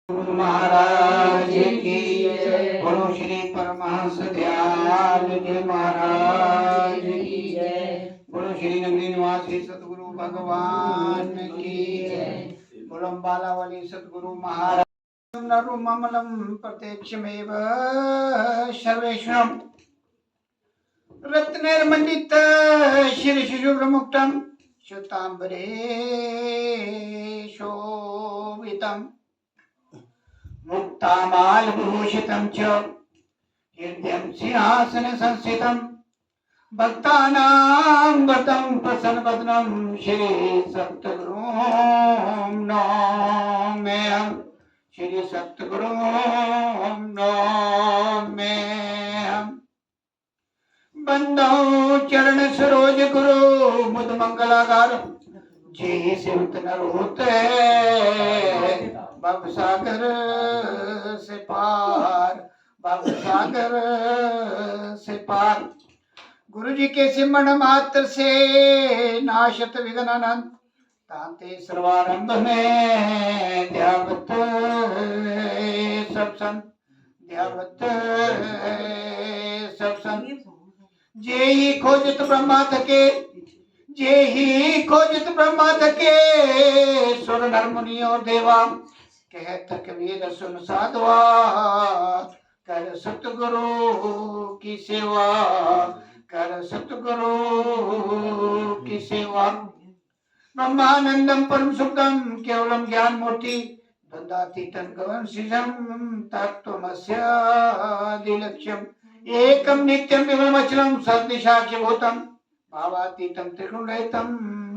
गुरु महाराज की जय। बोलो श्री परमहंस दयाल जी महाराज की जय। बोलो श्री नगरी निवासी सतगुरु भगवान की जय। बोलो अम्बाला वाली सतगुरु महाराज। नरुममलं प्रत्यक्षमेव सर्वेश्वरं रत्नैर्मण्डित शिरशिशुभ्रमुक्तं श्वेताम्बरे शोभितम् मुक्तामालभूषितं च हृदयं सिंहासन संस्थितं भक्तानां वरदं प्रसन्नवदनं श्री सद्गुरुं नमाम्यहं। श्री सद्गुरुं नमाम्यहं। बंदो चरण सरोज गुरु मुद मंगलाकार जी सिमत नर होते भव सागर से पार, भव सागर से पार। गुरु जी के सिमरण मात्र से नाशत विघ्न अनंत तांते सर्वारंभ में ध्यावत सब संत, ध्यावत सब संत। जे ही खोजत ब्रह्मा थके, जे ही खोजत ब्रह्मा थके, सुर नर मुनि और देवा कहत कबीर सुन साधवा कर सतगुरु की सेवा, कर सतगुरु की सेवा। ब्रह्मानंदम परम सुखम केवलम ज्ञान मूर्ति द्वंद्वातीतं गगन सृजं तत्त्वमस्यादिलक्ष्यम् एकं नित्यं विमलमचलं सद्दिशाख्यभूतं भावातीतं त्रिगुणरहितं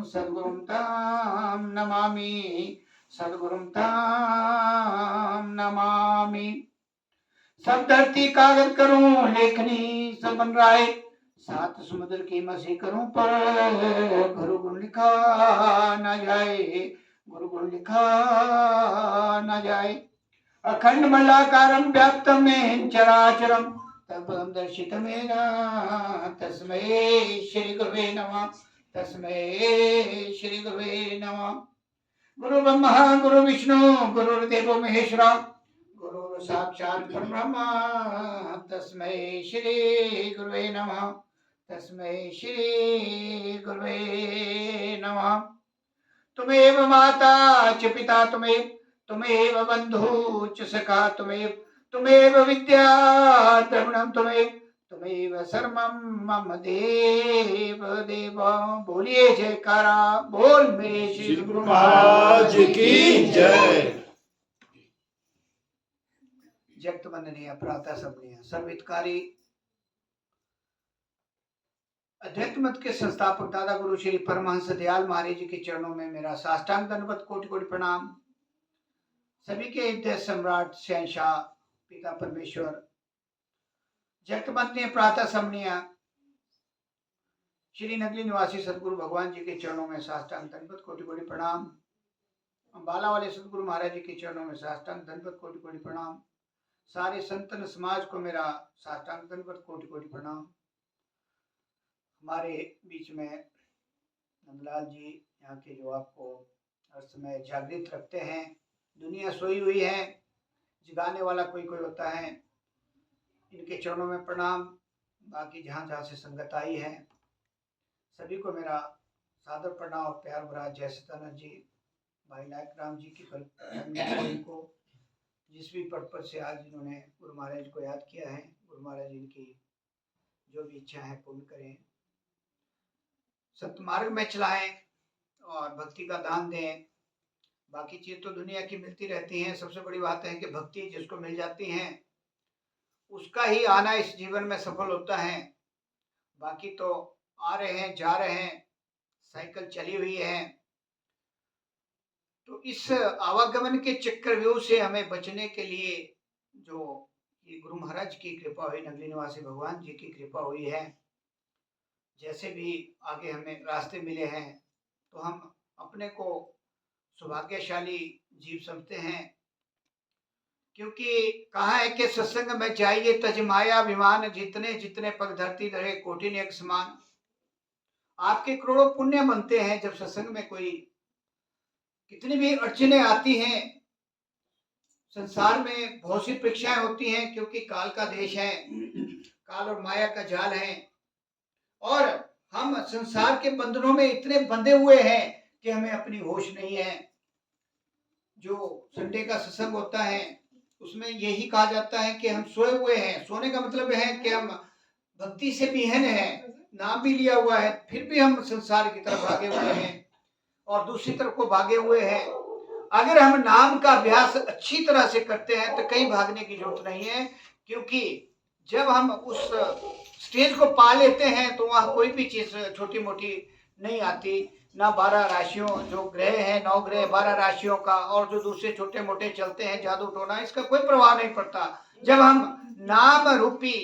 सद्गुरुं तां नमामि, सद्गुरुं तां नमामि। सब धरती कागज करूं लेखनी सब बन राय, सात समुद्र की मसी करूं पर गुरु गुण लिखा न जाए, गुरु गुण लिखा न जाए। अखंड मल्लाकारं व्याप्तं येन चराचरं तत्पदं दर्शितमेन तस्मै श्री गुरुवे नमः, तस्मै श्री गुरुवे नमः। गुरु ब्रह्मा गुरु विष्णु गुरुर्देवो महेश्वरा गुरु साक्षात् परब्रह्म तस्मै श्री गुरुवे नमः, तस्मै श्री गुरुवे नमः। तुमेव माता च पिता तुमेव बंधु च सखा तुमेव विद्या द्रविणं तुमेव सर्वं मम देव देव। बोलिए जयकारा बोल मेरे श्री गुरु महाराज की जय। जगत वंदनीय प्रातः समनीय सर्वहितकारी अद्वैत मत के संस्थापक दादा गुरु श्री परमहंस दयाल महाराज जी के चरणों में मेरा साष्टांग दंडवत कोटि कोटि प्रणाम। सभी के हृदय सम्राट शहंशाह पिता परमेश्वर जगत वंदनीय प्रातः समनीय श्री नगली निवासी सदगुरु भगवान जी के चरणों में साष्टांग दंडवत कोटि कोटि प्रणाम। अम्बाला वाले सदगुरु महाराज जी के चरणों में साष्टांग दंडवत कोटि कोटि प्रणाम। सारे संतन समाज को मेरा साष्टांग दंडवत कोटि कोटि प्रणाम। हमारे बीच में नंदलाल जी यहाँ के जो आपको हर समय जागृत रखते हैं। दुनिया सोई हुई है, जगाने वाला कोई कोई होता है। इनके चरणों में प्रणाम। बाकी जहाँ जहाँ से संगत आई है सभी को मेरा सादर प्रणाम और प्यार भरा जय सतानंद जी, भाई नायक राम जी की को जिस भी पर्पज से आज इन्होंने गुरु महाराज को याद किया है, गुरु महाराज इनकी जो भी इच्छा है पूर्ण करें, सतमार्ग में चलाएं और भक्ति का दान दें। बाकी चीज तो दुनिया की मिलती रहती हैं, सबसे बड़ी बात है कि भक्ति जिसको मिल जाती है उसका ही आना इस जीवन में सफल होता है। बाकी तो आ रहे हैं जा रहे हैं, साइकिल चली हुई है। तो इस आवागमन के चक्रव्यूह से हमें बचने के लिए जो ये गुरु महाराज की कृपा हुई, नगली निवासी भगवान जी की कृपा हुई है, जैसे भी आगे हमें रास्ते मिले हैं तो हम अपने को सौभाग्यशाली जीव समझते हैं। क्योंकि कहा है कि सत्संग में जाइए तज माया विमान, जितने जितने पग धरती धरे कोटि ने एक समान। आपके करोड़ों पुण्य बनते हैं जब सत्संग में कोई कितनी भी अड़चने आती हैं, संसार में बहुत सी परीक्षाएं होती हैं, क्योंकि काल का देश है, काल और माया का जाल है, और हम संसार के बंधनों में इतने बंधे हुए हैं कि हमें अपनी होश नहीं है। जो संडे का सत्संग होता है उसमें यही कहा जाता है कि हम सोए हुए हैं। सोने का मतलब है कि हम भक्ति से विहीन हैं, नाम भी लिया हुआ है, फिर भी हम संसार की तरफ भागे हुए हैं और दूसरी तरफ को भागे हुए हैं। अगर हम नाम का अभ्यास अच्छी तरह से करते हैं तो कहीं भागने की जरूरत नहीं है, क्योंकि जब हम उस स्टेज को पा लेते हैं तो वहां कोई भी चीज छोटी मोटी नहीं आती। ना 12 राशियों, जो ग्रह हैं 9 ग्रह 12 राशियों का, और जो दूसरे छोटे मोटे चलते हैं जादू टोना, इसका कोई प्रभाव नहीं पड़ता। जब हम नाम रूपी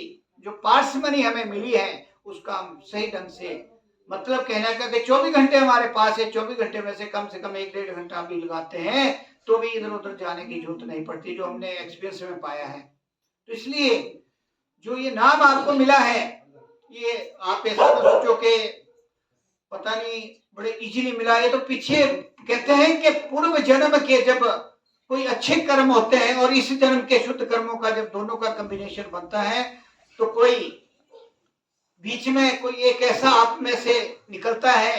जो पार्समनी हमें मिली है उसका हम सही ढंग से, मतलब कहने का कि 24 घंटे हमारे पास है, 24 घंटे में से कम 1-1.5 घंटा भी लगाते हैं तो भी इधर उधर जाने की जरूरत नहीं पड़ती, जो हमने एक्सपीरियंस में पाया है। तो इसलिए जो ये नाम आपको मिला है, ये आप ऐसा तो सोचो कि पता नहीं बड़े इजीली मिला है। तो पीछे कहते हैं कि पूर्व जन्म के जब कोई अच्छे कर्म होते हैं और इस जन्म के शुद्ध कर्मों का जब दोनों का कॉम्बिनेशन बनता है तो कोई बीच में कोई एक ऐसा आप में से निकलता है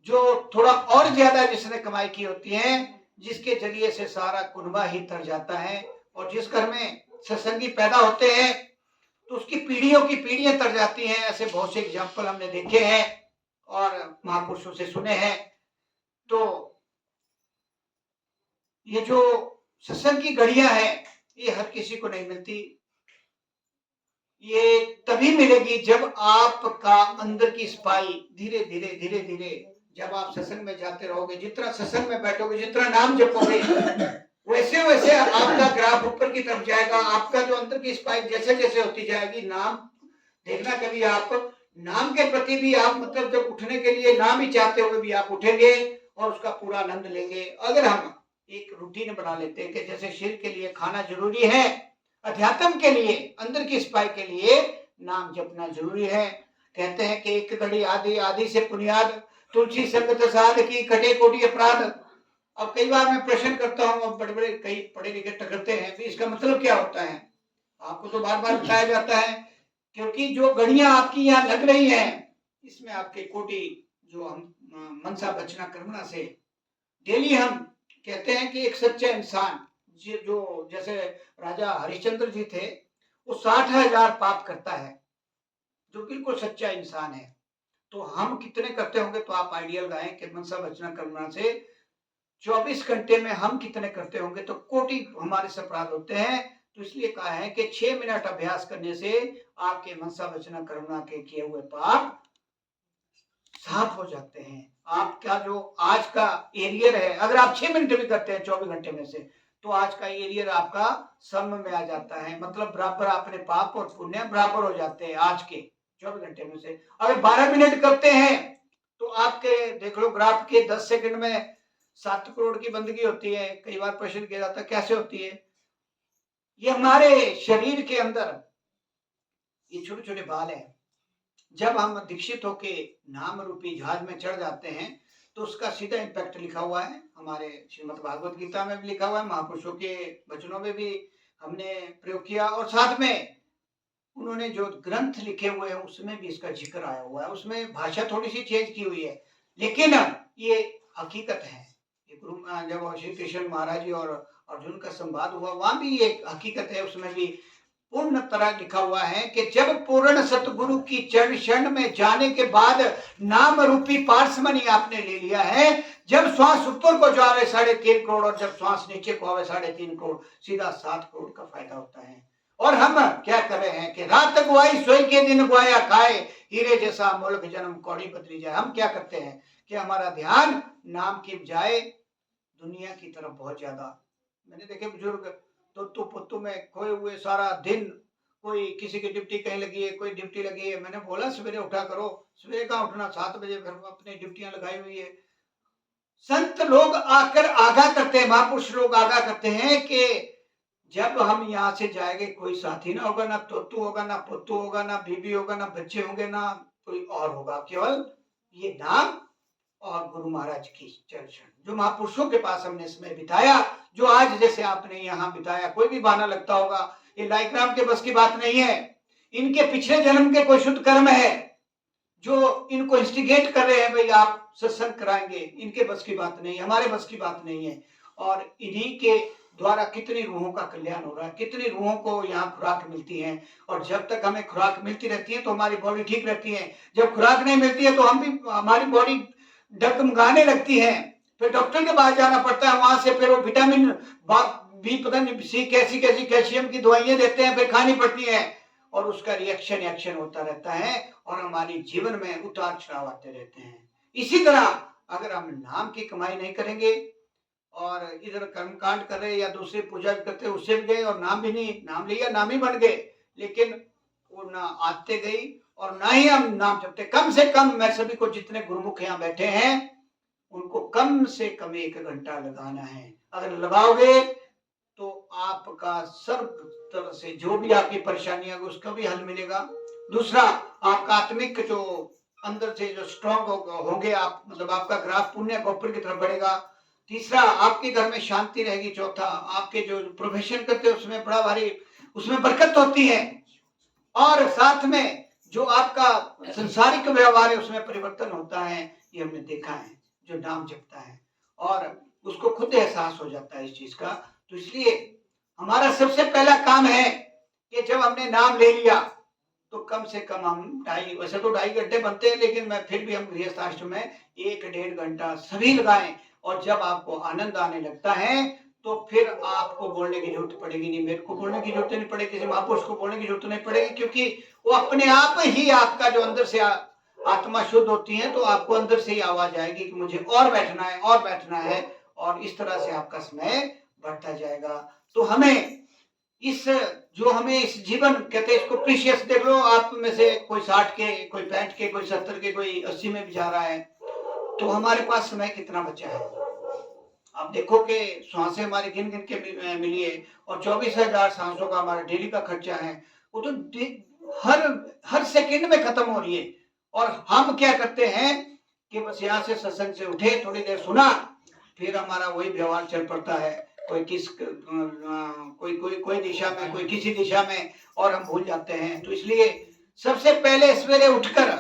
जो थोड़ा और ज्यादा जिसने कमाई की होती है, जिसके जरिए से सारा कुनबा ही तर जाता है। और जिस घर में सत्संगी पैदा होते हैं तो उसकी पीढ़ियों की पीढ़ियां तर जाती हैं। ऐसे बहुत से एग्जाम्पल हमने देखे हैं और महापुरुषों से सुने हैं। तो ये जो सत्संग की घड़ियां हैं ये हर किसी को नहीं मिलती। ये तभी मिलेगी जब आपका अंदर की सफाई धीरे धीरे जब आप सत्संग में जाते रहोगे, जितना सत्संग में बैठोगे, जितना नाम जपोगे, वैसे वैसे आपका ग्राफ ऊपर की तरफ जाएगा। आपका जो अंदर की सफाई जैसे जैसे होती जाएगी, नाम देखना कभी आप नाम के प्रति भी आप मतलब जब उठने के लिए नाम ही चाहते हुए भी आप उठेंगे और उसका पूरा आनंद लेंगे। अगर हम एक रूटीन बना लेते हैं कि जैसे शरीर के लिए खाना जरूरी है, अध्यात्म के लिए, अंदर की सफाई के लिए नाम जपना जरूरी है। कहते हैं कि एक घड़ी आदि, आदि से पुनियाद, तुलसी संगत साध की कटे कोटि अपराध। अब कई बार मैं प्रश्न करता हूँ, अब बड़े बड़े कई पढ़े लिखे टकरते हैं कि इसका मतलब क्या होता है। आपको तो बार बार बताया जाता है, क्योंकि जो घड़ियां आपकी यहाँ लग रही हैं इसमें आपके कोटि जो हम मनसा बचना कर्मणा से डेली हम कहते हैं कि एक सच्चा इंसान जो जैसे राजा हरिश्चंद्र जी थे, वो 60,000 पाप करता है, जो बिल्कुल सच्चा इंसान है। तो हम कितने करते होंगे, तो आप आइडिया लगाएं कि मनसा बचना कर्मणा से 24 घंटे में हम कितने करते होंगे, तो कोटि हमारे से अपराध होते हैं। तो इसलिए कहा है कि 6 मिनट अभ्यास करने से आपके मनसा वचना कर्मणा के किए हुए पाप साफ हो जाते हैं। आपका जो आज का एरियर है, अगर आप 6 मिनट भी करते हैं 24 घंटे में से, तो आज का एरियर आपका सम में आ जाता है, मतलब बराबर अपने पाप और पुण्य बराबर हो जाते हैं आज के 24 घंटे में से। अगर 12 मिनट करते हैं तो आपके देख लो ग्राफ के 10 सेकंड में 7 करोड़ की बंदगी होती है। कई बार प्रश्न किया जाता है कैसे होती है। ये हमारे शरीर के अंदर ये छोटे छोटे बाल हैं। जब हम दीक्षित होके नाम रूपी जहाज में चढ़ जाते हैं तो उसका सीधा इम्पैक्ट लिखा हुआ है, हमारे श्रीमद् भागवत गीता में भी लिखा हुआ है, महापुरुषों के वचनों में भी हमने प्रयोग किया, और साथ में उन्होंने जो ग्रंथ लिखे हुए हैं उसमें भी इसका जिक्र आया हुआ है। उसमें भाषा थोड़ी सी चेंज की हुई है, लेकिन ये हकीकत है। गुरु जब श्री कृष्ण महाराज जी और अर्जुन का संवाद हुआ, वहां भी ये हकीकत है, उसमें भी पूर्ण तरह लिखा हुआ है कि जब पूर्ण सतगुरु की चरण शरण में जाने के बाद नाम रूपी पार्समनी आपने ले लिया है, जब श्वास ऊपर को जावे 3.5 करोड़ और जब श्वास नीचे को आवे 3.5 करोड़, सीधा 7 करोड़ का फायदा होता है। और हम क्या कर रहे हैं कि रात गुआई सोई के दिन गुआया खाए, हीरे जैसा मुल्क जन्म कौड़ी बदली जाए। हम क्या करते हैं कि हमारा ध्यान नाम की बजाय दुनिया की तरफ बहुत ज्यादा। मैंने देखे बुजुर्ग तो पुत्तू में खोए हुए सारा दिन, कोई किसी की ड्यूटी कहीं लगी है, कोई ड्यूटी लगी है। मैंने बोला सवेरे उठा करो, सवेरे कहाँ उठना, 7 बजे घर में अपनी ड्यूटियां लगाई हुई है। संत लोग आकर आगाह करते हैं, महापुरुष लोग आगाह करते हैं कि जब हम यहाँ से जाएंगे कोई साथी ना होगा, ना तोतू होगा, ना पुत्तू होगा, ना बीबी होगा, ना बच्चे होंगे, ना कोई और होगा, केवल ये नाम और गुरु महाराज की चर्चा, जो महापुरुषों के पास हमने समय बिताया, जो आज जैसे आपने यहाँ बिताया, कोई भी बहाना लगता होगा, ये लाइक्राम के बस की बात नहीं है। इनके पिछले जन्म के कोई शुद्ध कर्म है जो इनको इंस्टिगेट कर रहे हैं, भाई आप सत्संग कराएंगे, इनके बस की बात नहीं, हमारे बस की बात नहीं है। और इन्हीं के द्वारा कितनी रूहों का कल्याण हो रहा है, कितनी रूहों को यहाँ खुराक मिलती है। और जब तक हमें खुराक मिलती रहती है तो हमारी बॉडी ठीक रहती है। जब खुराक नहीं मिलती है तो हम भी, हमारी बॉडी डगमगाने लगती है, फिर डॉक्टर के पास जाना पड़ता है, वहां से फिर वो विटामिन बी, पता नहीं सी कैसी कैसी कैल्शियम की दवाइयां देते हैं, फिर खानी पड़ती है, और उसका रिएक्शन एक्शन होता रहता है, और हमारे जीवन में उतार चढ़ाव आते रहते हैं। इसी तरह अगर हम नाम की कमाई नहीं करेंगे और इधर कर्मकांड कर रहे या दूसरी पूजा भी करते, उससे भी गए और नाम भी नहीं, नाम लिया नाम ही बन गए, लेकिन वो ना आते गई और ना ही हम नाम जपते। कम से कम मैं सभी को, जितने गुरुमुख यहाँ बैठे हैं, उनको कम से कम 1 घंटा लगाना है। अगर लगाओगे तो आपका सर्व तरह से जो भी आपकी परेशानियां उसका भी हल मिलेगा। दूसरा, आपका आत्मिक जो अंदर से जो स्ट्रॉन्ग होंगे आप, मतलब आपका ग्राफ पुण्य गोपुर की तरफ बढ़ेगा। तीसरा, आपके घर में शांति रहेगी। चौथा, आपके जो प्रोफेशन करते हैं उसमें बड़ा भारी, उसमें बरकत होती है। और साथ में जो आपका संसारिक व्यवहार है उसमें परिवर्तन होता है, ये हमने देखा है, जो नाम जपता है, और उसको खुद एहसास हो जाता है इस चीज का। तो इसलिए हमारा सबसे पहला काम है कि जब हमने नाम ले लिया तो कम से कम हम वैसे तो 2.5 घंटे बनते हैं, लेकिन मैं फिर भी हम गृहस्थ आश्रम में 1-1.5 घंटा सभी लगाएं। और जब आपको आनंद आने लगता है तो फिर आपको बोलने की जरूरत पड़ेगी नहीं, मेरे को बोलने की जरूरत नहीं पड़ेगी, किसी महापुरुष को बोलने की जरूरत नहीं पड़ेगी, क्योंकि वो अपने आप ही आपका जो अंदर से आत्मा शुद्ध होती है, तो आपको अंदर से ही आवाज आएगी कि मुझे और बैठना है, और बैठना है, और इस तरह से आपका समय बढ़ता जाएगा। तो हमें हमें इस जीवन कहते हैं, इसको प्रीशियस देख लो। आप में से कोई 60 के, कोई 65 के, कोई 70 के, कोई 80 में भी जा रहा है, तो हमारे पास समय कितना बचा है। आप देखो कि सांसें हमारी गिन गिन के मिली है, और 24,000 सांसों का हमारा डेली का खर्चा है, वो तो हर सेकंड में खत्म हो रही है। और हम क्या करते हैं कि बस यहाँ से सत्संग से उठे, थोड़ी देर सुना, फिर हमारा वही व्यवहार चल पड़ता है, कोई कोई दिशा में, कोई किसी दिशा में, और हम भूल जाते हैं। तो इसलिए सबसे पहले सवेरे उठकर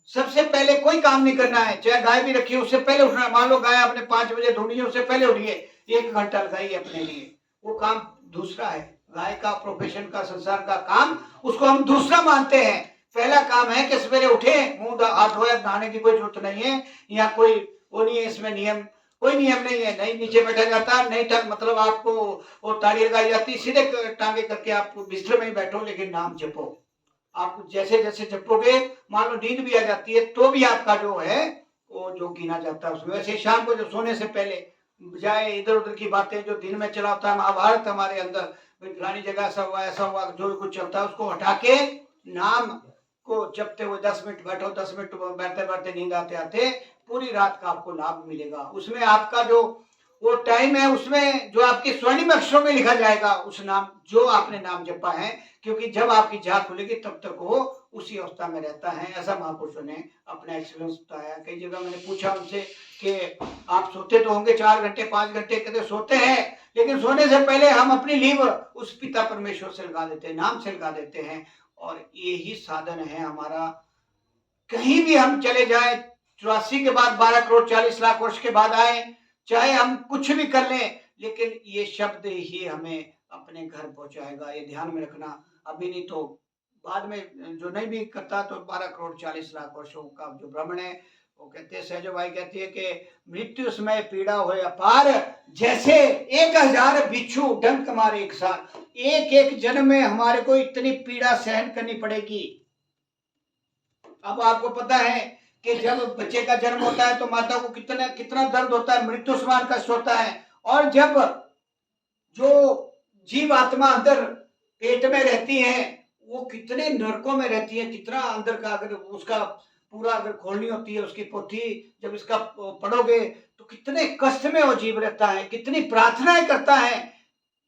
सबसे पहले कोई काम नहीं करना है। चाहे गाय भी रखी है, उससे पहले उठना है। मान लो गाय आपने 5 बजे ढूंढी है, उससे पहले उठिए, 1 घंटा लगाइए अपने लिए। वो काम दूसरा है, गाय का, प्रोफेशन का, संसार का काम, उसको हम दूसरा मानते हैं। पहला काम है कि सवेरे उठे, मुंह हाथ धोए, नहाने की कोई जरूरत नहीं है, या कोई वो नहीं है इसमें नियम, कोई नियम नहीं है। नहीं नीचे बैठा जाता, नहीं मतलब आपको वो ताली लगाई जाती, सीधे टांगे करके आप बिस्तर में ही बैठो, लेकिन नाम जपो। आप जैसे जैसे जपोगे, मान लो नींद भी आ जाती है तो भी आपका जो है वो जो गिना जाता है उसमें। वैसे शाम को जब सोने से पहले जाए इधर उधर की बातें जो दिन में चला होता है, महाभारत हमारे अंदर, फलानी जगह ऐसा हुआ, ऐसा हुआ, जो भी कुछ चलता है उसको हटा के नाम को जपते हुए 10 मिनट बैठो। 10 मिनट बैठते बैठते नींद आते आते पूरी रात का आपको लाभ मिलेगा। उसमें आपका जो वो टाइम है, उसमें जो आपके स्वर्णिम अक्षरों में लिखा जाएगा उस नाम, जो आपने नाम जपा है, क्योंकि जब आपकी जाग खुलेगी तब तक वो उसी अवस्था में रहता है। ऐसा महापुरुषों ने अपना एक्सपीरियंस बताया। कई जगह मैंने पूछा उनसे कि आप सोते तो होंगे 4 घंटे 5 घंटे, कहते सोते हैं, लेकिन सोने से पहले हम अपनी लीव उस पिता परमेश्वर से लगा देते हैं, नाम से लगा देते हैं। और यही साधन है हमारा। कहीं भी हम चले जाए, 84 के बाद 12 करोड़ 40 लाख वर्ष के बाद आए, चाहे हम कुछ भी कर लें, लेकिन ये शब्द ही हमें अपने घर पहुंचाएगा। ये ध्यान में रखना। अभी नहीं तो बाद में जो नहीं भी करता, तो 12 करोड़ 40 लाख वर्षों का जो भ्रमण है, वो कहते हैं, सहजो भाई कहती है कि मृत्यु समय पीड़ा हो अपार, जैसे 1000 बिच्छू डंक मारे एक साथ। एक एक जन्म में हमारे को इतनी पीड़ा सहन करनी पड़ेगी। अब आपको पता है कि जब बच्चे का जन्म होता है तो माता को कितना दर्द होता है, मृत्यु समान कष्ट होता है। और जब जो जीव आत्मा अंदर पेट में रहती है, वो कितने नरकों में रहती है, कितना अंदर का, अगर उसका पूरा अगर खोलनी होती है उसकी पोथी, जब इसका पढ़ोगे तो कितने कष्ट में वो जीव रहता है, कितनी प्रार्थनाएं करता है,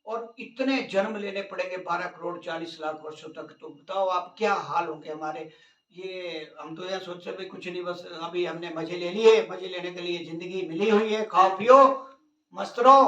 और इतने जन्म लेने पड़ेंगे 12 करोड़ 40 लाख वर्षों तक। तो बताओ आप क्या हाल होंगे हमारे। ये हम तो यह सोचते भाई कुछ नहीं, बस अभी हमने मजे ले लिए, मजे लेने के लिए जिंदगी मिली हुई है, खाओ पियो मस्त रहो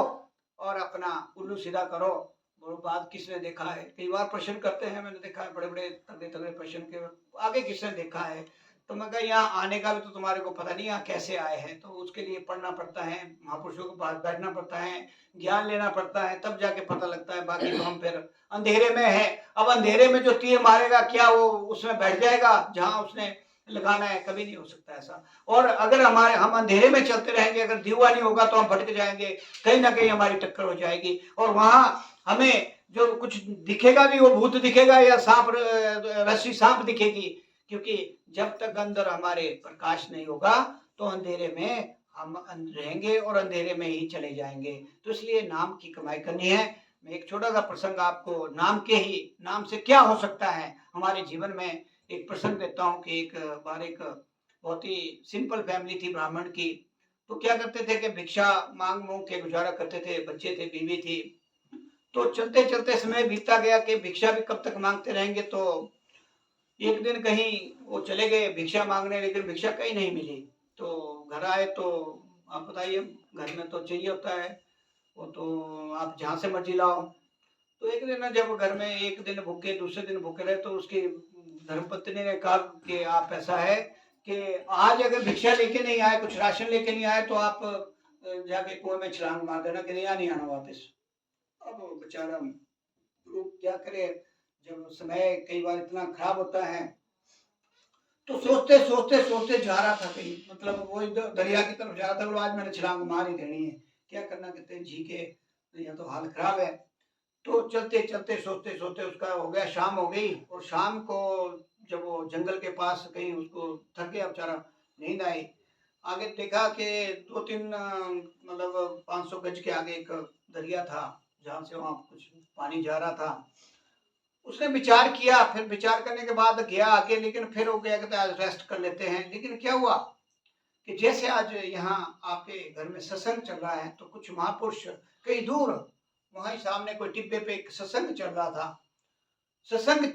और अपना उल्लू सीधा करो। वो बात किसने देखा है? कई बार प्रश्न करते हैं, मैंने देखा है बड़े बड़े तगड़े तगड़े प्रश्न के आगे किसने देखा है? तो मैं कहा यहाँ आने का भी तो तुम्हारे को पता नहीं यहाँ कैसे आए हैं, तो उसके लिए पढ़ना पड़ता है, महापुरुषों के पास बैठना पड़ता है, ज्ञान लेना पड़ता है, तब जाके पता लगता है। बाकी तो हम फिर अंधेरे में है। अब अंधेरे में जो तीर मारेगा क्या वो उसमें बैठ जाएगा जहां उसने लगाना है? कभी नहीं हो सकता ऐसा। और अगर हम अंधेरे में चलते रहेंगे, अगर दीवा नहीं होगा तो हम भटक जाएंगे, कहीं ना कहीं हमारी टक्कर हो जाएगी और वहां हमें जो कुछ दिखेगा भी वो भूत दिखेगा या सांप, रस्सी सांप दिखेगी। क्योंकि जब तक अंदर हमारे प्रकाश नहीं होगा तो अंधेरे में हम रहेंगे और अंधेरे में ही चले जाएंगे। तो इसलिए नाम की कमाई करनी है। मैं एक छोटा सा प्रसंग आपको नाम से क्या हो सकता है हमारे जीवन में एक प्रसंग देता हूँ कि एक बार एक बहुत ही सिंपल फैमिली थी ब्राह्मण की। तो क्या करते थे कि भिक्षा मांग मूंग के गुजारा करते थे, बच्चे थे, बीवी थी। तो चलते चलते समय बीतता गया कि भिक्षा भी कब तक मांगते रहेंगे। तो एक दिन कहीं वो चले गए भिक्षा मांगने, लेकिन भिक्षा कहीं नहीं मिली। तो घर आए तो आप बताइए, घर में तो चाहिए होता है वो, तो आप जहाँ से मर्जी लाओ। तो एक दिन ना जब घर में एक दिन भूखे दूसरे दिन भूखे रहे तो उसकी धर्मपत्नी ने कहा कि आप ऐसा है कि आज अगर भिक्षा लेके नहीं आए, कुछ राशन लेके नहीं आए तो आप जाके कुएं में छलांग मार देना कि नहीं आना वापस। अब वो बेचारा लोग क्या करे, जब समय कई बार इतना खराब होता है तो सोचते सोचते सोचते जा रहा था कहीं, मतलब वो दरिया की तरफ जा रहा था, बोलो आज मैंने छलांग मार ही देनी है, क्या करना, कहते हैं जी के या तो हाल खराब है। तो चलते चलते सोचते सोचते उसका हो गया, शाम हो गई और शाम को जब वो जंगल के पास कहीं उसको थक गया बेचारा, नींद आई। आगे देखा कि दो तीन मतलब 500 गज के आगे एक दरिया था जहाँ से वहाँ कुछ पानी जा रहा था। उसने विचार किया, फिर विचार करने के बाद गया आगे, लेकिन फिर हो गया कि आज रेस्ट कर लेते हैं। लेकिन क्या हुआ कि जैसे आज यहाँ आपके घर में सत्संग चल रहा है तो कुछ महापुरुष कहीं दूर वहीं सामने कोई टिब्बे पे एक सत्संग चल रहा था। सत्संग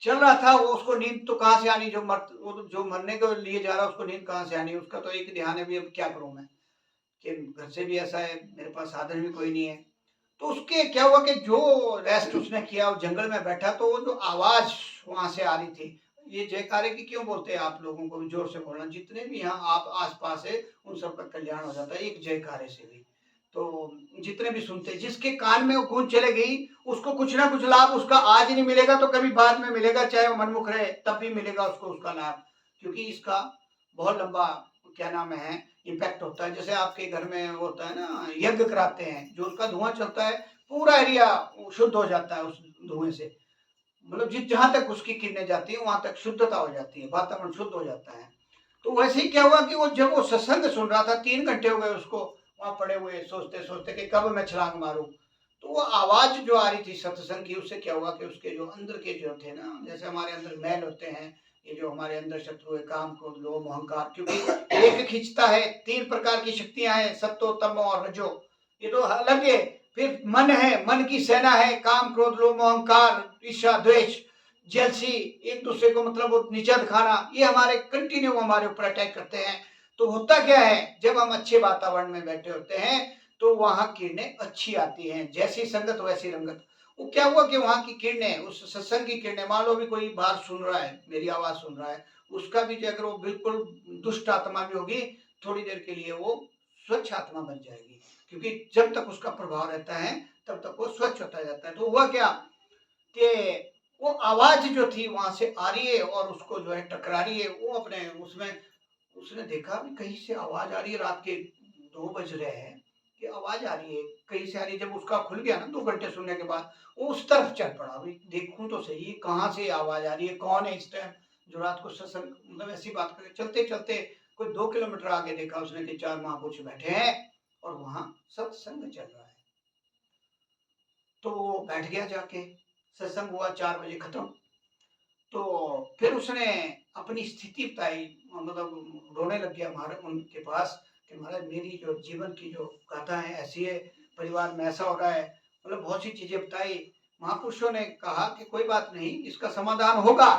चल रहा था, वो उसको नींद तो कहाँ से आनी, जो मरने के लिए जा रहा है उसको नींद कहाँ से आनी? उसका तो एक ध्यान है भी अब क्या करूं मैं, कि घर से भी ऐसा है, मेरे पास साधन भी कोई नहीं है। तो उसके क्या हुआ कि जो रेस्ट उसने किया, वो जंगल में बैठा, तो वो जो आवाज वहां से आ रही थी, ये जयकारे की क्यों बोलते हैं आप लोगों को भी जोर से बोलना, जितने भी यहाँ आप आसपास है उन सबका कल्याण हो जाता है एक जयकारे से भी। तो जितने भी सुनते हैं, जिसके कान में वो गूंज चले गई उसको कुछ ना कुछ लाभ उसका आज नहीं मिलेगा तो कभी बाद में मिलेगा, चाहे वो मनमुख रहे तब भी मिलेगा उसको उसका लाभ। क्योंकि इसका बहुत लंबा क्या नाम है इम्पैक्ट होता है। जैसे आपके घर में होता है ना, यज्ञ कराते हैं, जो उसका धुआं चलता है पूरा एरिया शुद्ध हो जाता है उस धुएं से। मतलब जिस जहां तक उसकी किरणें जाती है वहां तक शुद्धता हो जाती है, वातावरण शुद्ध हो जाता है। तो वैसे ही क्या हुआ कि वो जब वो सत्संग सुन रहा था, 3 घंटे हो गए उसको वहां पड़े हुए सोचते सोचते कि कब मैं छलांग मारूं। तो वो आवाज जो आ रही थी सत्संग की, उससे क्या हुआ कि उसके जो अंदर के जो थे ना, जैसे हमारे अंदर मैल होते हैं, ये जो हमारे अंदर शत्रु है, काम क्रोध लोभ अहंकार, क्योंकि एक खींचता है, 3 प्रकार की शक्तियां हैं, सत्तो तमो और रजो, ये तो अलग है। फिर मन है, मन की सेना है, काम क्रोध लोभ अहंकार ईर्ष्या द्वेष जेलसी, एक दूसरे को मतलब नीचा दिखाना, ये हमारे कंटिन्यू हमारे ऊपर अटैक करते हैं। तो होता क्या है, जब हम अच्छे वातावरण में बैठे होते हैं तो वहां किरणें अच्छी आती हैं, जैसी संगत वैसी रंगत। वो क्या हुआ कि वहां की किरणें, उस सत्संग की किरणें, मान लो भी कोई बाहर सुन रहा है, मेरी आवाज सुन रहा है, उसका भी अगर वो बिल्कुल दुष्ट आत्मा भी होगी, थोड़ी देर के लिए वो स्वच्छ आत्मा बन जाएगी। क्योंकि जब तक उसका प्रभाव रहता है तब तक वो स्वच्छ होता जाता है। तो हुआ क्या कि वो आवाज जो थी वहां से आ रही है और उसको जो है टकरा रही है, वो अपने उसमें उसने देखा भी कहीं से आवाज आ रही है, रात के 2 बज रहे हैं कि आवाज आ रही है कहीं से आ रही है। जब उसका खुल गया ना 2 घंटे सुनने के बाद, वो उस तरफ चल पड़ा, भाई देखूं तो सही कहाँ से आवाज आ रही है, कौन है इस टाइम जो रात को सत्संग, मतलब ऐसी बात करे। चलते चलते कोई 2 किलोमीटर आगे देखा उसने कि 4 महापुरुष बैठे हैं और वहां सत्संग चल रहा है। तो वो बैठ गया जाके, सत्संग हुआ 4 बजे खत्म। तो फिर उसने अपनी स्थिति बताई, मतलब रोने लग गया महाराज उनके पास कि महाराज मेरी जो जीवन की जो गाथा है ऐसी है, परिवार में ऐसा हो रहा है, मतलब बहुत सी चीजें बताई। महापुरुषों ने कहा कि कोई बात नहीं, इसका समाधान होगा,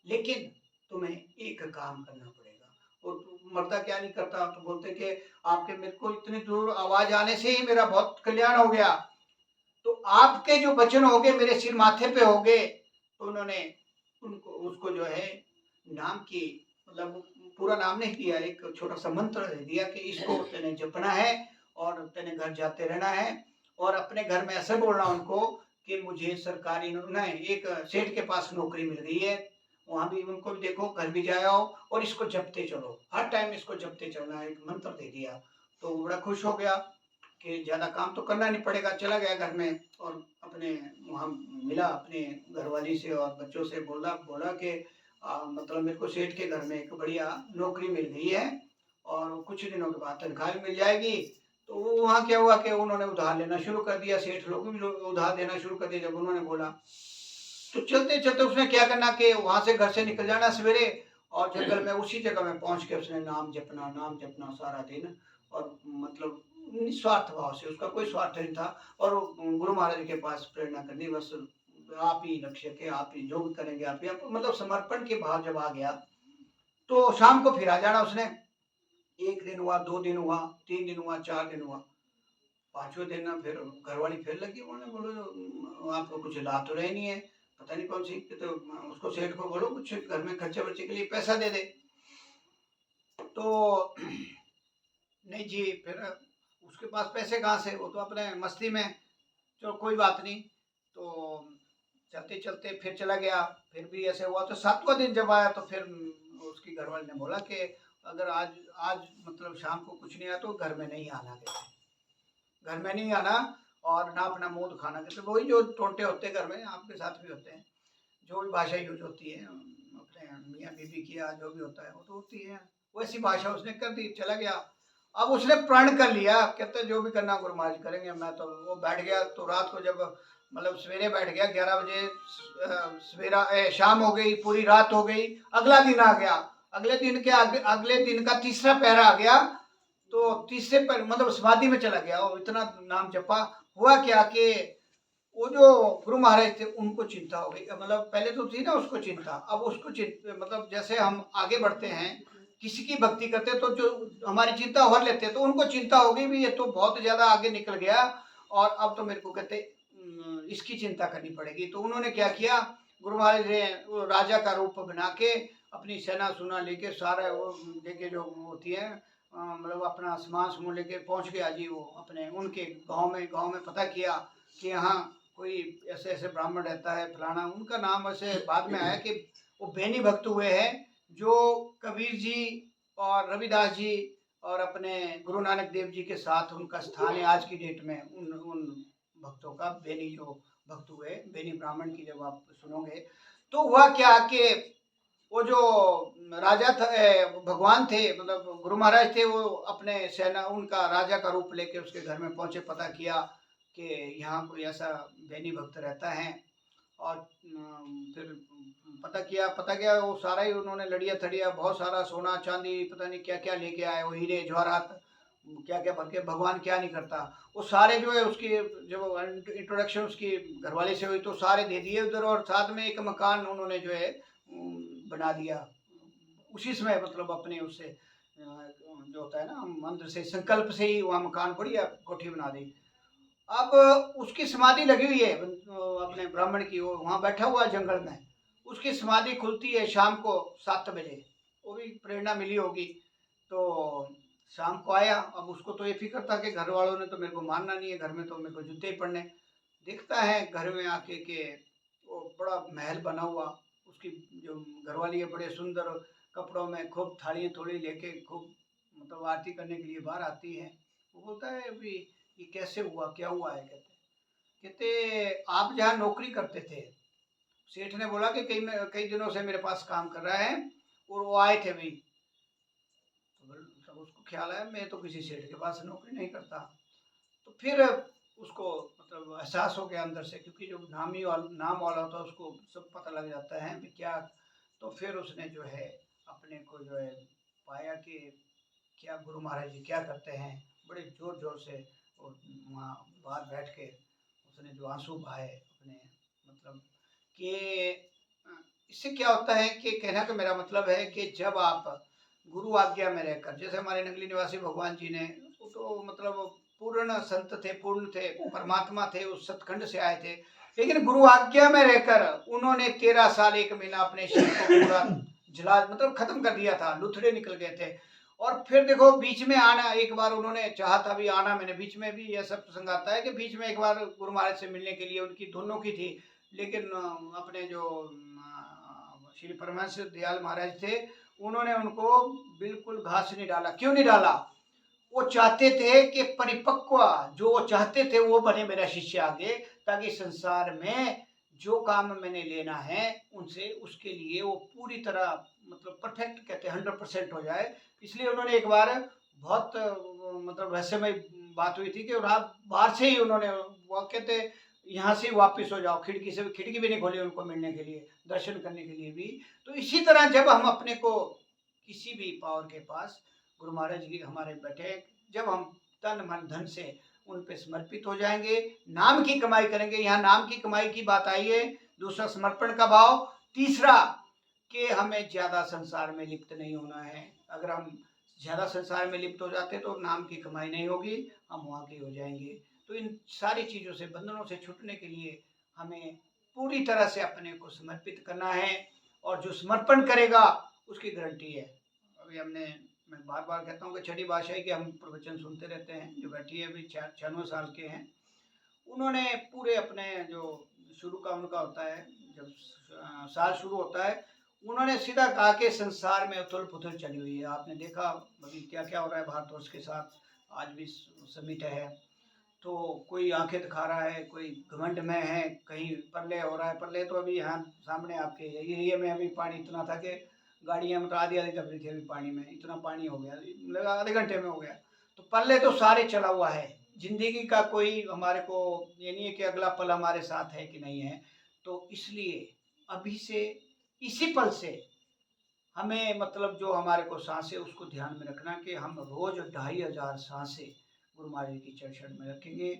लेकिन तुम्हें एक काम करना पड़ेगा। वो तो मरता क्या नहीं करता, तो बोलते कि आपके मेरे को इतनी दूर आवाज आने से ही मेरा बहुत कल्याण हो गया, तो आपके जो वचन हो गए मेरे सिर माथे पे हो गए। तो उन्होंने उनको उसको जो है नाम की मतलब पूरा नाम नहीं दिया, एक छोटा सा मंत्र दे दिया कि इसको तेने जपना है और तेने घर जाते रहना है, और अपने घर में ऐसे बोलना उनको कि मुझे सरकारी नहीं, एक सेठ के पास नौकरी मिल गई है, वहां भी उनको भी देखो, घर भी जाए आओ और इसको जपते चलो, हर टाइम इसको जपते चलना है, एक मंत्र दे दिया। तो वो बड़ा खुश हो गया कि ज्यादा काम तो करना नहीं पड़ेगा। चला गया घर में और अपने वहाँ मिला अपने घरवाली से और बच्चों से, बोला बोला कि मतलब मेरे को सेठ के घर में एक बढ़िया नौकरी मिल गई है और कुछ दिनों के बाद तनख्वाह भी मिल जाएगी। तो वो वहाँ क्या हुआ कि उन्होंने उधार लेना शुरू कर दिया, सेठ लोग भी उधार देना शुरू कर दिया जब उन्होंने बोला। तो चलते चलते उसने क्या करना कि वहां से घर से निकल जाना सवेरे, और जंगल में उसी जगह में पहुंच के उसने नाम जपना सारा दिन, और मतलब निस्वार्थ भाव से, उसका कोई स्वार्थ नहीं था। और गुरु महाराज के पास प्रेरणा करनी, बस आप ही रक्षक है, आप ही जो भी करेंगे आप ही, मतलब समर्पण के भाव जब आ गया तो शाम को फिर आ जाना उसने। एक दिन हुआ, 2 दिन हुआ, 3 दिन हुआ, 4 दिन हुआ, 5वें दिन ना फिर घरवाली फिर लगी बोलने, बोलो आपको कुछ ला तो रहे नहीं है, पता नहीं कौन सी, तो उसको सेठ को बोलो कुछ घर में खर्चे वर्चे के लिए पैसा दे दे। तो नहीं जी, फिर उसके पास पैसे कहाँ से, वो तो अपने मस्ती में, चलो कोई बात नहीं। तो चलते चलते फिर चला गया, फिर भी ऐसे हुआ। तो 7वां दिन जब आया तो फिर उसकी घरवाली ने बोला कि अगर आज आज मतलब शाम को कुछ नहीं आया तो घर में नहीं आना, घर में नहीं आना और ना अपना मुंह दिखाना। कहते वही जो टोंटे होते हैं घर में, आपके साथ भी होते हैं, जो भी भाषा यूज होती है अपने मियाँ बीबी की या जो भी होता है वो तो होती है, वैसी भाषा उसने कर दी, चला गया। अब उसने प्रण कर लिया, कहते जो भी करना गुरु महाराज करेंगे। मैं तो वो बैठ गया, तो रात को जब मतलब सवेरे बैठ गया 11 बजे, सवेरा शाम हो गई, पूरी रात हो गई, अगला दिन आ गया। अगले दिन का तीसरा पहरा आ गया, तो तीसरे पर मतलब समाधि में चला गया और इतना नाम जपा। हुआ क्या कि वो जो गुरु महाराज थे उनको चिंता हो गई, मतलब पहले तो थी ना उसको चिंता, अब उसको मतलब जैसे हम आगे बढ़ते हैं किसी की भक्ति करते तो जो हमारी चिंता भर लेते हैं, तो उनको चिंता हो गई भी ये तो बहुत ज्यादा आगे निकल गया और अब तो मेरे को कहते इसकी चिंता करनी पड़ेगी। तो उन्होंने क्या किया, गुरु महाराज ने वो राजा का रूप बना के अपनी सेना सुना लेके सारा वो लेके जो होती है मतलब अपना सामान समूह लेके पहुंच गया जी। वो अपने उनके गांव में पता किया कि यहाँ कोई ऐसे ऐसे ब्राह्मण रहता है फलाना, उनका नाम ऐसे बाद में आया कि वो बेनी भक्त हुए हैं, जो कबीर जी और रविदास जी और अपने गुरु नानक देव जी के साथ उनका स्थान है आज की डेट में। उन भक्तों का बेनी जो भक्त हुए, बेनी ब्राह्मण की जब आप सुनोगे तो हुआ क्या कि वो जो राजा थे भगवान थे, मतलब गुरु महाराज थे, वो अपने सेना उनका राजा का रूप लेके उसके घर में पहुंचे, पता किया कि यहाँ कोई ऐसा बेनी भक्त रहता है। और फिर पता किया वो सारा ही उन्होंने लड़िया थड़िया बहुत सारा सोना चांदी पता नहीं क्या क्या लेके आए, वो हीरे जवाहरात क्या क्या भर के, भगवान क्या नहीं करता, वो सारे जो है उसकी जब इंट्रोडक्शन उसकी घरवाली से हुई तो सारे दे दिए उधर, और साथ में एक मकान उन्होंने जो है बना दिया उसी समय, मतलब अपने उससे जो होता है ना मंत्र से संकल्प से ही वहाँ मकान बढ़िया कोठी बना दी। अब उसकी समाधि लगी हुई है अपने ब्राह्मण की, वो वहाँ बैठा हुआ है जंगल में, उसकी समाधि खुलती है शाम को 7 बजे, वो भी प्रेरणा मिली होगी। तो शाम को आया, अब उसको तो ये फिक्र था कि घर वालों ने तो मेरे को मानना नहीं है, घर में तो मेरे को जूते ही पड़ने। दिखता है घर में आके के वो बड़ा महल बना हुआ, उसकी जो घरवाली है बड़े सुंदर कपड़ों में खूब थाली थोड़ी लेके खूब मतलब आरती करने के लिए बाहर आती है। वो बोलता है अभी ये कैसे हुआ, क्या हुआ है, कहते आप जहाँ नौकरी करते थे, सेठ ने बोला कि कई दिनों से मेरे पास काम कर रहा है और वो आए थे भाई। तो सब उसको ख्याल आया मैं तो किसी सेठ के पास नौकरी नहीं करता। तो फिर उसको मतलब एहसास हो गया अंदर से, क्योंकि जो नाम वाला होता है उसको सब पता लग जाता है भी क्या। तो फिर उसने जो है अपने को जो है पाया कि क्या गुरु महाराज जी क्या करते हैं, बड़े जोर जोर से और वहाँ बाहर बैठ के उसने जो आंसू बहाए अपने, मतलब कि इससे क्या होता है कि कहना का मेरा मतलब है कि जब आप गुरु आज्ञा में रहकर, जैसे हमारे नगली निवासी भगवान जी ने, वो तो मतलब पूर्ण संत थे, पूर्ण थे, परमात्मा थे, उस सतखंड से आए थे, लेकिन गुरु आज्ञा में रहकर उन्होंने 13 साल 1 महीना अपने शरीर को पूरा जला मतलब खत्म कर दिया था, लुथड़े निकल गए थे। और फिर देखो बीच में आना, एक बार उन्होंने चाहा था भी आना, मैंने बीच में भी यह सब प्रसंग आता है कि बीच में एक बार गुरु महाराज से मिलने के लिए उनकी दोनों की थी, लेकिन अपने जो श्री परमहंस दयाल महाराज थे, उन्होंने उनको बिल्कुल घास नहीं डाला। क्यों नहीं डाला? वो चाहते थे कि परिपक्व जो वो चाहते थे वो बने मेरा शिष्य आगे, ताकि संसार में जो काम मैंने लेना है उनसे, उसके लिए वो पूरी तरह मतलब परफेक्ट कहते हैं 100% हो जाए। इसलिए उन्होंने एक बार बहुत मतलब रहस्यमय बात हुई थी कि बाहर से ही उन्होंने वो कहते यहाँ से वापस हो जाओ, खिड़की से खिड़की भी नहीं खोली उनको मिलने के लिए, दर्शन करने के लिए भी। तो इसी तरह जब हम अपने को किसी भी पावर के पास गुरु महाराज जी हमारे बैठे, जब हम तन मन धन से उन पे समर्पित हो जाएंगे, नाम की कमाई करेंगे। यहाँ नाम की कमाई की बात आई है, दूसरा समर्पण का भाव, तीसरा कि हमें ज्यादा संसार में लिप्त नहीं होना है। अगर हम ज्यादा संसार में लिप्त हो जाते तो नाम की कमाई नहीं होगी, हम वहाँ के हो जाएंगे। तो इन सारी चीजों से, बंधनों से छूटने के लिए हमें पूरी तरह से अपने को समर्पित करना है, और जो समर्पण करेगा उसकी गारंटी है। अभी मैं बार बार कहता हूँ कि छठी भाषा है कि हम प्रवचन सुनते रहते हैं। जो बैठी है अभी 96 साल के हैं, उन्होंने पूरे अपने जो शुरू का उनका होता है, जब साल शुरू होता है, उन्होंने सीधा कहा कि संसार में उथल पुथल चली हुई है। आपने देखा अभी क्या क्या हो रहा है भारतवर्ष के साथ, आज भी समिट है, तो कोई आंखें दिखा रहा है, कोई घमंड में है, कहीं प्रलय हो रहा है। प्रलय तो अभी यहाँ सामने आपके एरिया में अभी पानी इतना था कि गाड़ियाँ मतलब आधी आधी दब रही थी अभी पानी में, इतना पानी हो गया, मतलब आधे घंटे में हो गया। तो प्रलय तो सारे चला हुआ है, जिंदगी का कोई हमारे को ये नहीं है कि अगला पल हमारे साथ है कि नहीं है। तो इसलिए अभी से, इसी पल से हमें मतलब जो हमारे को सांसें, उसको ध्यान में रखना कि हम रोज 2500 सांसें गुरु महाराज की चरण में रखेंगे।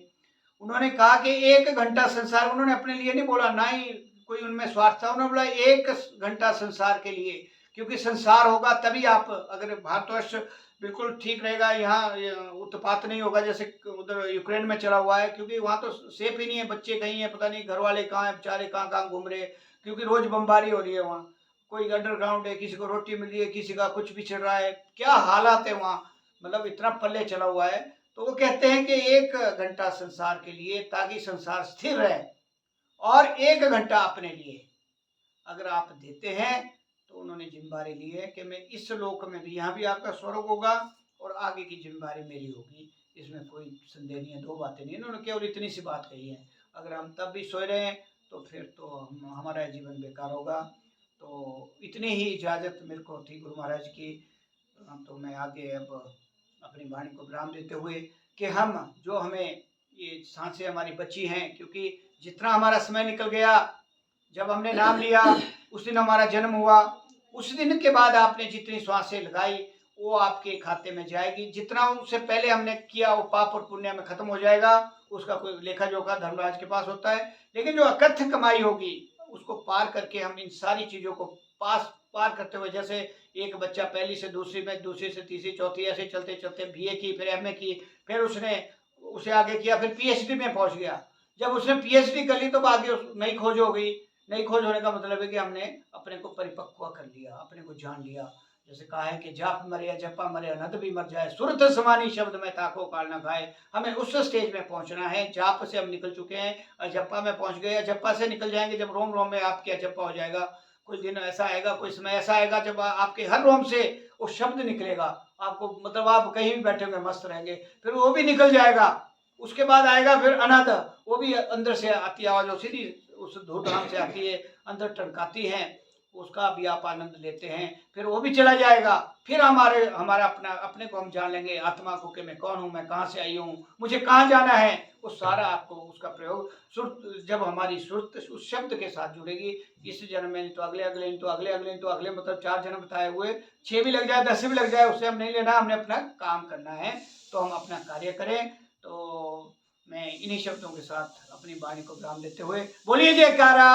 उन्होंने कहा कि 1 घंटा संसार, उन्होंने अपने लिए नहीं बोला, ना ही कोई उनमें स्वार्थ था, उन्होंने बोला 1 घंटा संसार के लिए, क्योंकि संसार होगा तभी आप, अगर भारतवर्ष बिल्कुल ठीक रहेगा, यहाँ उत्पात नहीं होगा जैसे उधर यूक्रेन में चला हुआ है, क्योंकि वहाँ तो सेफ ही नहीं है, बच्चे कहीं है पता नहीं, घर वाले कहाँ है बेचारे, कहाँ कहाँ घूम रहे, क्योंकि रोज बमबारी हो रही है वहाँ। कोई अंडरग्राउंड है, किसी को रोटी मिल रही है, किसी का कुछ भी चल रहा है, क्या हालात है वहाँ, मतलब इतना पल्ले चला हुआ है। तो वो कहते हैं कि 1 घंटा संसार के लिए, ताकि संसार स्थिर रहे, और 1 घंटा अपने लिए अगर आप देते हैं, तो उन्होंने जिम्मेदारी ली है कि मैं इस लोक में भी, यहाँ भी आपका स्वर्ग होगा और आगे की जिम्मेदारी मेरी होगी, इसमें कोई संदेह नहीं है, दो बातें नहीं है। उन्होंने केवल इतनी सी बात कही है। अगर हम तब भी सोए रहे तो फिर तो हमारा जीवन बेकार होगा। तो इतनी ही इजाज़त मेरे को थी गुरु महाराज की। तो मैं आगे अब अपनी वाणी को विराम देते हुए कि हम जो हमें ये सांसें हमारी बची हैं, क्योंकि जितना हमारा समय निकल गया, जब हमने नाम लिया उस दिन हमारा जन्म हुआ, उस दिन के बाद आपने जितनी सांसें लगाई वो आपके खाते में जाएगी। जितना उससे पहले हमने किया वो पाप और पुण्य में खत्म हो जाएगा, उसका कोई लेखा जोखा धर्मराज के पास होता है। लेकिन जो अकथ्य कमाई होगी उसको पार करके हम इन सारी चीज़ों को पार करते हुए, जैसे एक बच्चा पहली से दूसरी में, दूसरी से तीसरी चौथी, ऐसे चलते चलते बीए की, फिर एमए की, फिर उसने उसे आगे किया, फिर पीएचडी में पहुंच गया। जब उसने पीएचडी कर ली तो आगे नई खोज हो गई। नई खोज होने का मतलब है कि हमने अपने को परिपक्व कर लिया, अपने को जान लिया। जैसे कहा है कि जाप मरे जपा मरे अनंत भी मर जाए, सुरत समानी शब्द में ताको काल न खाए। हमें उस स्टेज में पहुंचना है। जाप से हम निकल चुके हैं, अजप्पा में पहुंच गए, अजप्पा से निकल जाएंगे जब रोम रोम में आपके अजप्पा हो जाएगा। कुछ दिन ऐसा आएगा, कोई समय ऐसा आएगा जब आपके हर रोम से वो शब्द निकलेगा, आपको मतलब आप कहीं भी बैठे हुए मस्त रहेंगे, फिर वो भी निकल जाएगा। उसके बाद आएगा फिर अनाद, वो भी अंदर से आती आवाज, वो सीधी उस धूमधाम से आती है, अंदर टनकाती है, उसका भी आप आनंद लेते हैं। फिर वो भी चला जाएगा, फिर हमारा अपने को हम जान लेंगे, आत्मा को कि मैं कौन हूँ, मैं कहाँ से आई हूँ, मुझे कहाँ जाना है। वो सारा आपको उसका प्रयोग सुरत, जब हमारी सुरत उस शब्द के साथ जुड़ेगी, इस जन्म में नहीं तो अगले अगले नहीं तो अगले अगले नहीं तो अगले, मतलब 4 जन्म बताए हुए, 6 भी लग जाए 10 भी लग जाए, उससे हम नहीं लेना, हमने अपना काम करना है। तो हम अपना कार्य करें। तो मैं इन्हीं शब्दों के साथ अपनी वाणी को विराम देते हुए बोलिए जयकारा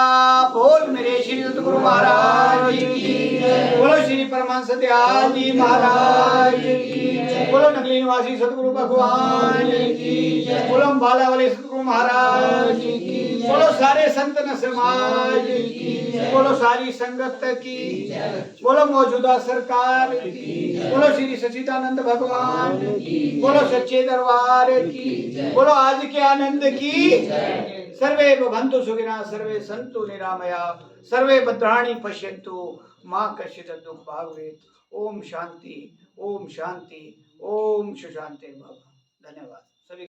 बोल मेरे श्री सतगुरु महाराज की जय। बोलो श्री परमहंस दयाल जी महाराज की जय। बोलो नगली निवासी सतगुरु भगवान की जय। बोलो अम्बाला वाले सतगुरु महाराज की जय। बोलो सारे संत न समाज की जय। बोलो सारी संगत की जय। बोलो मौजूदा सरकार की। बोलो श्री सच्चिदानंद भगवान की। बोलो सच्चे दरबार की। बोलो आज के आनंद की। सर्वे भवन्तु सुखिनः सर्वे सन्तु निरामया सर्वे भद्राणि पश्यन्तु मां कश्चित् दुःख भाग् भवेत्। ओम शांति ओम शांति ओम सुशांति भव। धन्यवाद।